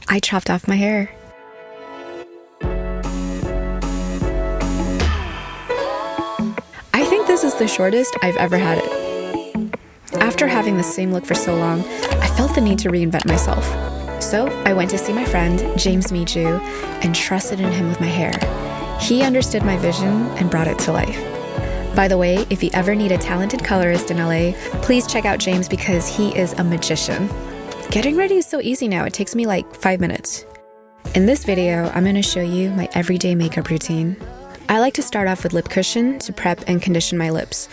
I chopped off my hair. I think this is the shortest I've ever had it. After having the same look for so long, I felt the need to reinvent myself. So I went to see my friend, James Miju, and trusted in him with my hair. He understood my vision and brought it to life. By the way, if you ever need a talented colorist in LA, please check out James because he is a magician. Getting ready is so easy now, it takes me like 5 minutes. In this video, I'm going to show you my everyday makeup routine. I like to start off with lip cushion to prep and condition my lips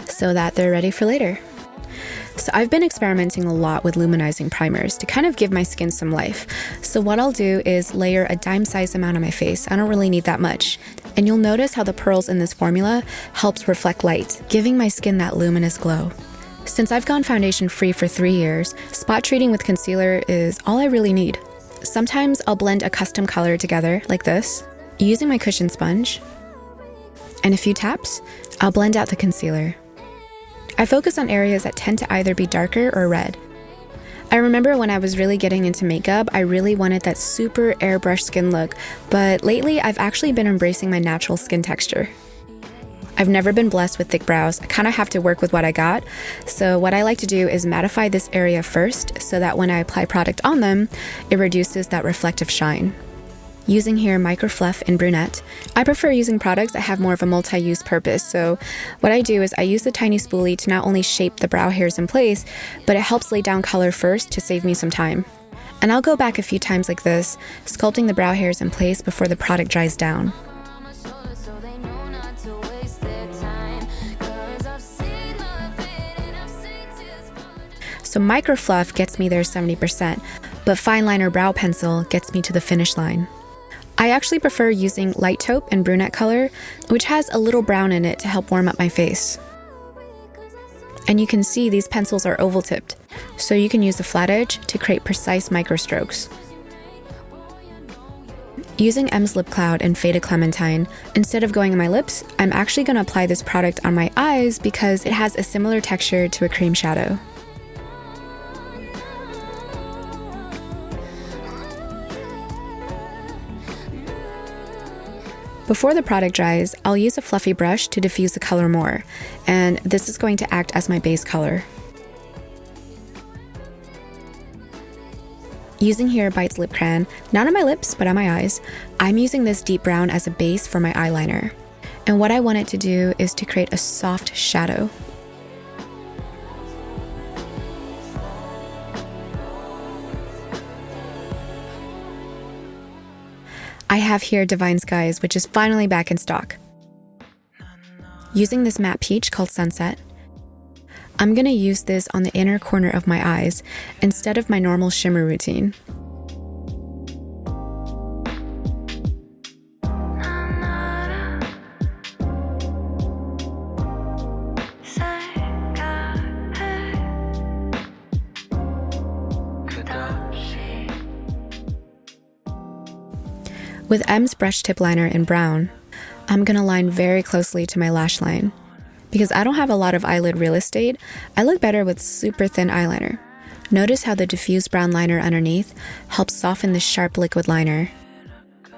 so that they're ready for later. So I've been experimenting a lot with luminizing primers to kind of give my skin some life. So what I'll do is layer a dime-sized amount on my face. I don't really need that much. And you'll notice how the pearls in this formula helps reflect light, giving my skin that luminous glow. Since I've gone foundation free for 3 years, spot treating with concealer is all I really need. Sometimes I'll blend a custom color together like this, using my cushion sponge. And a few taps, I'll blend out the concealer. I focus on areas that tend to either be darker or red. I remember when I was really getting into makeup, I really wanted that super airbrush skin look, but lately I've actually been embracing my natural skin texture. I've never been blessed with thick brows. I kind of have to work with what I got. So what I like to do is mattify this area first so that when I apply product on them, it reduces that reflective shine. Using here MICRO-FLUFF in brunette. I prefer using products that have more of a multi-use purpose. So what I do is I use the tiny spoolie to not only shape the brow hairs in place, but it helps lay down color first to save me some time. And I'll go back a few times like this, sculpting the brow hairs in place before the product dries down. So MICRO-FLUFF gets me there 70%, but fine liner brow pencil gets me to the finish line. I actually prefer using light taupe and brunette color, which has a little brown in it to help warm up my face. And you can see these pencils are oval tipped, so you can use a flat edge to create precise micro strokes. Using M's Lip Cloud and Faded Clementine, instead of going on my lips, I'm actually going to apply this product on my eyes because it has a similar texture to a cream shadow. Before the product dries, I'll use a fluffy brush to diffuse the color more, and this is going to act as my base color. Using here Bite's Lip Crayon, not on my lips, but on my eyes, I'm using this deep brown as a base for my eyeliner. And what I want it to do is to create a soft shadow. I have here Divine Skies, which is finally back in stock. Using this matte peach called Sunset, I'm gonna use this on the inner corner of my eyes instead of my normal shimmer routine. With M's brush tip liner in brown, I'm gonna line very closely to my lash line. Because I don't have a lot of eyelid real estate, I look better with super thin eyeliner. Notice how the diffused brown liner underneath helps soften the sharp liquid liner.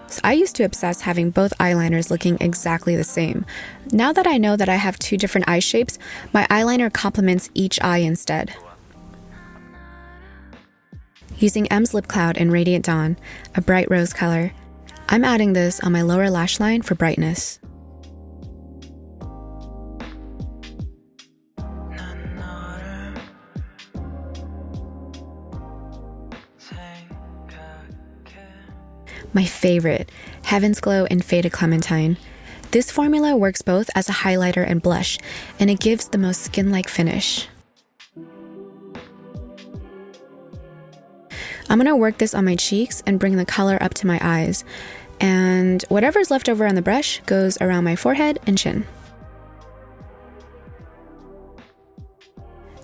So I used to obsess having both eyeliners looking exactly the same. Now that I know that I have 2 different eye shapes, my eyeliner complements each eye instead. Using M's Lip Cloud in Radiant Dawn, a bright rose color, I'm adding this on my lower lash line for brightness. My favorite, Heaven's Glow in Faded Clementine. This formula works both as a highlighter and blush, and it gives the most skin-like finish. I'm gonna work this on my cheeks and bring the color up to my eyes. And whatever's left over on the brush goes around my forehead and chin.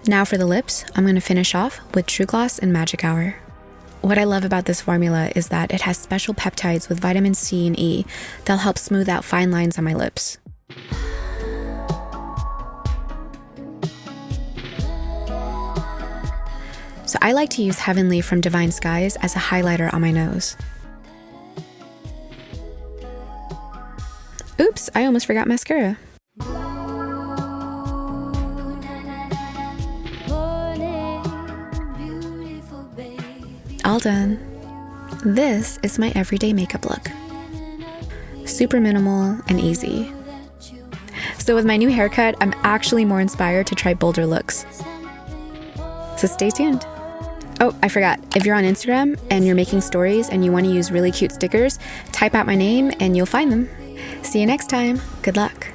Now for the lips, I'm gonna finish off with True Gloss and Magic Hour. What I love about this formula is that it has special peptides with vitamin C and E that'll help smooth out fine lines on my lips. So I like to use Heavenly from Divine Skies as a highlighter on my nose. Oops, I almost forgot mascara. All done. This is my everyday makeup look. Super minimal and easy. So with my new haircut, I'm actually more inspired to try bolder looks. So stay tuned. Oh, I forgot. If you're on Instagram and you're making stories and you want to use really cute stickers, type out my name and you'll find them. See you next time. Good luck.